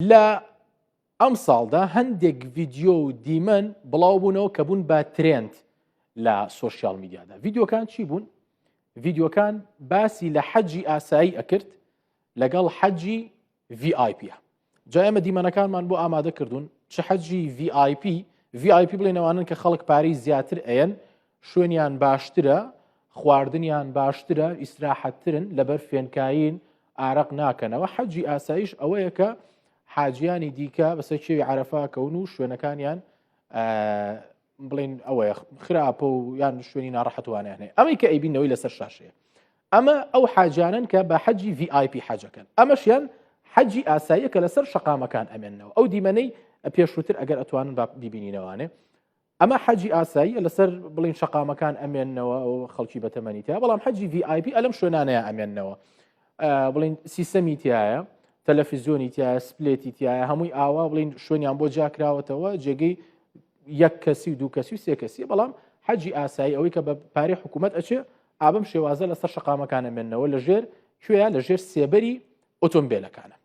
لە ئەم ساڵدا هەندێک ڤیددیۆ و دیمەن بڵاو بوونەوە کە بوون بە ترێند لە سۆسیال میدیادا. ڤیددیۆکان چی بوون؟ ڤیددیۆکان باسی لە حەجی ئاسایی ئەکرد لەگەڵ حەجی VIP. جا ئێمە دیمەنەکانمان بۆ ئامادە کردوون چ حەجی VIP بڵێنەوانن کە خەڵک پارەی زیاتر ئەیەن، شوێنیان باشترە، خواردنیان باشترە، ئیسراحەتترن لەبەر فێنکاین ئارەق ناکەنەوە. حەجی ئاساییش ئەوەیە کە حاجیانی دیکە بەسەر کێوی عەرەفاکەون و شوێنەکانیان بڵێن ئەوەیە خراپە و یان شوێنی ناڕەحەتوانیان هەیە. ئەمەی کە ئەیبینەوەی لەسەر شاشەیە. ئەمە ئەو حاجیانن کە بە حەجی VIP حەجەکەن. ئەمەشیان حەجی ئاساییە کە لەسەر شەقامەکان ئەمێننەوە. ئەو دیمەنەی پێشووتر ئەگەر ئەتوانن بیبینینەوانێ. ئەمە حەجی ئاساییە لەسەر بڵین شەقامەکان ئەمێننەوە و خەڵکی بەتەمەنی تایە، بەڵام حەجی VIP ئەلەم شوێنانەیە ئەمێننەوە. بڵین سیستەمی تایە، تەلەڤیزیۆنی تایە، سپلێتی تایە، هەمووی ئاوا بڵین شوێنیان بۆ جاکراوەتەوە، جێگەی یەک کەسی و دوو کەسی و سێ کەسی. بەڵام حەجی ئاسایی ئەوەی کە بە پارەی حکوومەت ئەچێ ئابم شێوازە لەسەر شەقامەکان ئەمێننەوە لەژێر کوێیە لەژێر سێبەری ئۆتۆمبیلەکانە.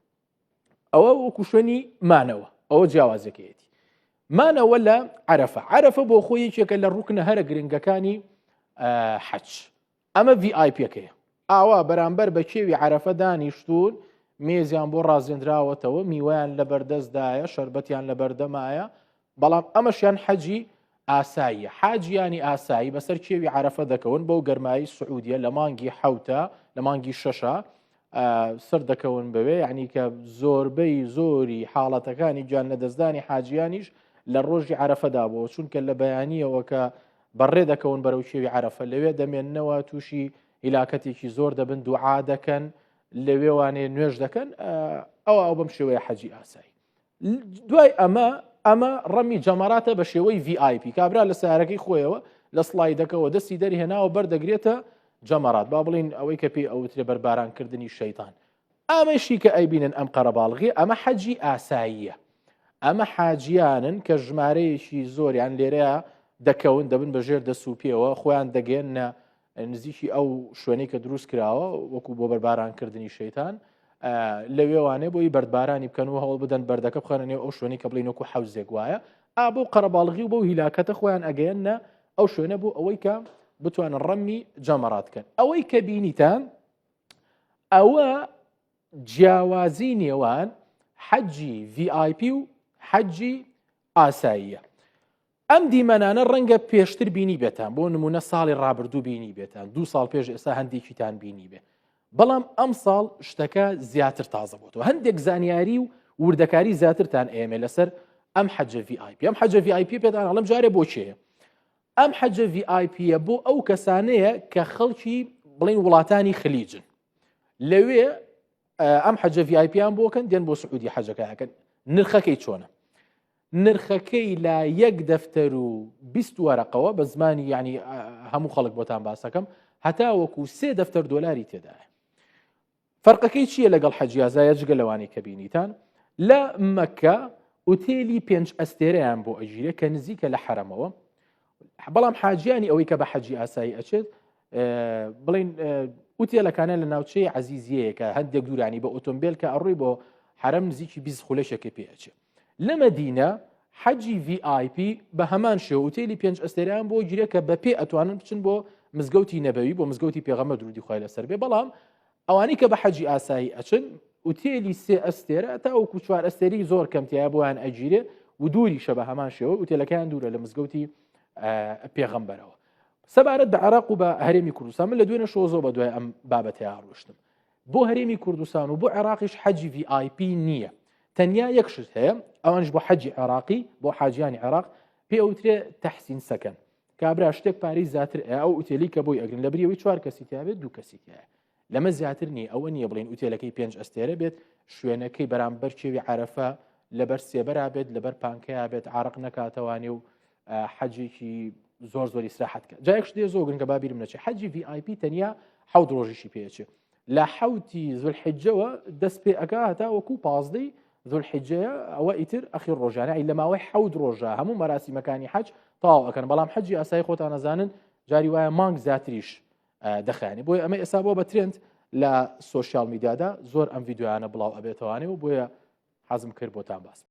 ئەوە وەکو شوێنی مانەوە، ئەوە جیاوازەکەیەتی. مانەوە لە عەرەفە بۆ خۆی یەکێکە لە ڕوکنە هەرە گرنگەکانی حەج. ئەمە VIPەکەیە. ئاوا بەرامبەر بە کێوی عەرەفە دانیشتون، مێزیان بۆ ڕازێنراوەتەوە، میوەیان لە بەردەستدایە، شەربەتیان لە بەردەمایە، بەڵام ئەمەشیان حەجی ئاساییە. حاجیانی ئاسایی بەسەر کێوی عەرەفە دەکەون بەو گەرمایی سعودیە لە مانگی حەوتە لە مانگی شەشە سەر دەکەون بەوێ، یعنی کە زۆربەی زۆری حاڵەتەکانی گیان لەدەستدانی حاجیانیش لە ڕۆژی عەرەفەدا بووە، چونکە لە بەیانیەوە کە بەڕێ دەکەون بەرەو کێوی عەرەفە، لەوێ دەمێننەوە تووشی هیلاکەتێکی زۆر دەبن، دوعا دەکەن، لەوێوانێ نوێژ دەکەن. ئەو بەم شێوەیە حەجی ئاسایی. دوای ئەمە ڕەمی جەمەراتە بە شێوەی VIP. کابرا لە سیارەکەی خۆیەوە لە سڵایدەکەەوە دەستی دەرهێناوە بەردەگرێتە جەمەرات، با بڵین ئەوەی کە پێی ئەوترێ بەربارانکردنی شەیتان. ئەمەشی کە ئەیبینن ئەم قەرەباڵغی ئەمە حەجی ئاساییە. ئەمە حاجیانن کە ژمارەیەکی زۆریان لێرەیە دەکەون، دەبن بەژێر دەسوپێەوە، خۆیان دەگەێنە نزیکی ئەو شوێنەی کە دروست کراوە وەکو بۆ بەربارانکردنی شەیتان، لەوێوانێ بۆی بەردبارانی بکەن و هەوڵ بدەن بەردەکە بخەنێ ئەو شوێنی کە بڵین وەکو حەوزێک وایە. بۆ قەرەباڵغی و بۆ هیلاکەتە خۆیان ئەگەیەنە ئەو شوێنە بۆ ئەوەی کە بتوانن ڕەمی جەمەرات بکەن. ئەوەی کە بینیتان ئەوە جیاوازی نێوان حەجی VIP و حەجی ئاساییە. ئەم دیمەنانە ڕەنگە پێشتر بینی بێتان، بۆ نمونە ساڵی ڕابردوو بینی بێتان، 2 ساڵ پێش ئێستا هەندێکیتان بینی بێ، بەڵام ئەم ساڵ شتەکە زیاتر تازە بووەوە. هەندێک زانیاری و وردەکاری زیاترتان ئێمە لەسەر ئەم حەجە VIP. ئەم حەجە VIP پێتان ئەڵم جارێ بۆ چێە؟ ئەم حەجە VIPە بۆ ئەو کەسانەیە کە خەڵکی بڵین وڵاتانی خلیجن. لەوێ ئەم حەجە VIPیان بۆکەن دێن بۆ سعودی حەجەکەیەکەن. نرخەکەی چۆنە؟ نرخەکەی لا 1 دەفتەر و 20 وەرەقەوە بە زمانی یعنی هەموو خەڵک بۆتان باسەکەم هەتا وەکو 3 دەفتەر دۆلاری تێدایە. فەرقەکەی چییە لەگەڵ حەجی ئاساییە جگە لەوانەی کە بینیتان؟ لە مەککە ئوتێلی 5 ئەستێرەیان بۆ ئەژیرێ کە نزیکە لە حرەمەوە، بەڵام حاجیانی ئەوەی کە بە حەجی ئاسایی ئەچێت بڵین ئوتێلەکانە لە ناوچەی عەزیزیەیە کە هەندێک دوورانی بە ئۆتۆمبیل کە ئەڕووی بۆ حرەم نزیکی 20 خولەشێکی پێ ئەچێت. لە مەدینە حەجی VIP بە هەمان شێوە ئوتێلی 5 ئەستێرەیان بۆ گیرێ کە بەپێ ئەتوانن بچن بۆ مزگەوتی نەبەوی، بۆ مزگەوتی پێغەمبەر درودی خوای لەسەر بێ، بەڵام ئەوانی کە بە حەجی ئاسایی ئەچن ئوتێلی 3 ئەستێرە تا وەکو 4 ئەستێری زۆر کەمتیایە بۆیان ئەگیرێ و دووریشە بە هەمان شێوە ئوتێلەکەیان دوورە لە مزگەوتی پێغەمبەرەوە. سەبارەت بە عێراق و بە هەرێمی کوردستان، من لە دوێنێ شۆزۆ بە دوای ئەم بابەتەیە ڕۆشتم. بۆ هەرێمی کوردستان و بۆ عێراقیش حەجی VIP نییە، تەنیا یەک شت هەیە، ئەوانش بۆ حەجی عێراقی، بۆ حاجیانی عێراق پێ ئەوترێ تەحسین سەکەن. کابرا شتێک پارەی زیاتر ئەو ئوتێلی کە بۆی ئەگرن لە بریەوەی 4 کەسی تیا بێت 2 کەسی تایە، لەمە زیاتر نییە. ئەوە نییە بڵین ئوتێلەکەی 5 ئەستێرە بێت، شوێنەکەی بەرامبەر کێوی عەرەفە لەبەر سێبەرا بێت، لەبەر پانکەیە بێت، عارق نەکاتەوانێ و حەجێکی زۆر زۆری ئیسراحەت کە. جا یەک شتێ زۆر گرنگە با بیرم نەچێ، حەجی VIP تەنیا 7 ڕۆژیشی پێچێ. لە 7 زولحیجەوە دەست پێ ئەکا هەتا وەکو 15 زولحیجەیە، ئەوە ئیتر ئەخیر ڕۆژانە لە ماوەی 7 ڕۆژە هەموو مەراسیمەکانی حەج تەواو ئەکەن، بەڵام حەجی ئاسایی خۆتان نەزانن جاری وایە مانگ زیاتریش دەخایێنێ. بۆیە ئەمە ئێستا بۆ بە ترند لە سۆشیال میدیادا زۆر ئەم ڤیدیۆیانە بڵاو ئەبێتەوانێ و بۆیە حەزم کرد بۆتان باس